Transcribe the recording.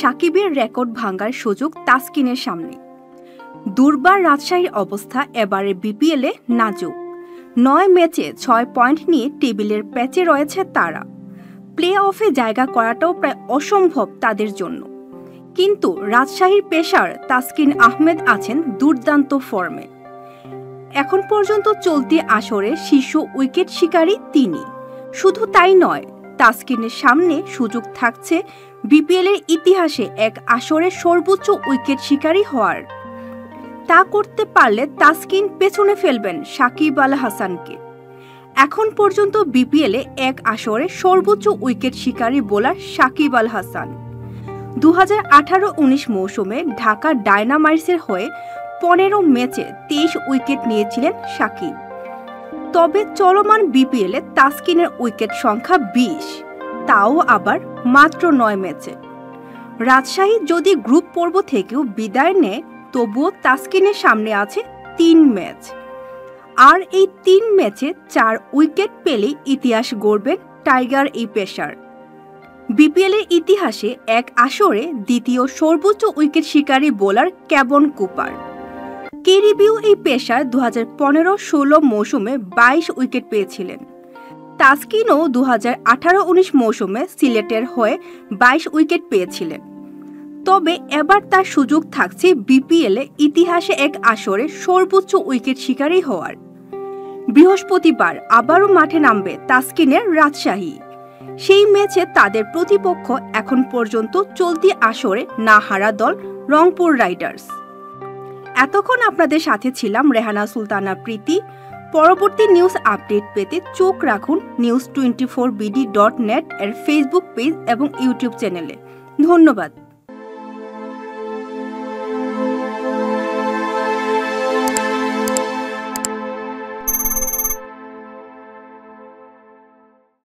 সাকিবের রেকর্ড ভাঙার সুযোগ তাসকিনের সামনে। দুর্বার রাজশাহীর অবস্থা এবারে বিপিএলে নাজুক। 9 ম্যাচে 6 পয়েন্ট নিয়ে টেবিলের প্যাচে রয়েছে তারা। প্লে অফে জায়গা করাটাও প্রায় অসম্ভব তাদের জন্য। কিন্তু রাজশাহীর পেসার তাসকিন আহমেদ আছেন দুর্দান্ত ফর্মে। এখন পর্যন্ত চলতি আসরে শীর্ষ উইকেট শিকারী তিনি। শুধু তাই নয়, তাসকিনের সামনে সুযোগ থাকছে বিপিএলের ইতিহাসে এক আসরে সর্বোচ্চ উইকেট শিকারী হওয়ার। তা করতে পারলে তাসকিন পেছনে ফেলবেন সাকিব আল হাসানকে। এখন পর্যন্ত বিপিএলে এক আসরে সর্বোচ্চ উইকেট শিকারী বোলার সাকিব আল হাসান। 2018-19 মৌসুমে ঢাকা ডায়নামাইটসের হয়ে 15 ম্যাচে 23 উইকেট নিয়েছিলেন সাকিব। তবে চলমান বিপিএলে তাসকিনের উইকেট সংখ্যা 20, তাও আবার মাত্র 9 ম্যাচে। রাজশাহী যদি গ্রুপ পর্ব থেকেও বিদায় নেয়, তবুও তাসকিনের সামনে আছে 3 ম্যাচ। আর এই 3 ম্যাচে 4 উইকেট পেলেই ইতিহাস গড়বেন টাইগার এই পেসার। বিপিএলের ইতিহাসে এক আসরে দ্বিতীয় সর্বোচ্চ উইকেট শিকারী বোলার কেভন কুপার। ক্যারিবীয় এই পেসার 2015-16 মৌসুমে 22 উইকেট পেয়েছিলেন। তাসকিনও 2018-19 মৌসুমে সিলেটের হয়ে 22 উইকেট পেয়েছিলেন। তবে এবার তার সুযোগ থাকছে বিপিএলে ইতিহাসে এক আসরে সর্বোচ্চ উইকেট শিকারী হওয়ার। বৃহস্পতিবার আবারও মাঠে নামবে তাসকিনের রাজশাহী। সেই ম্যাচে তাদের প্রতিপক্ষ এখন পর্যন্ত চলতি আসরে না হারা দল রংপুর রাইডার্স। এতক্ষণ আপনাদের সাথে ছিলাম রেহানা সুলতানা প্রীতি। পরবর্তী নিউজ আপডেট পেতে চোখ রাখুন news24bd.net এর ফেসবুক পেজ এবং ইউটিউব চ্যানেলে। ধন্যবাদ।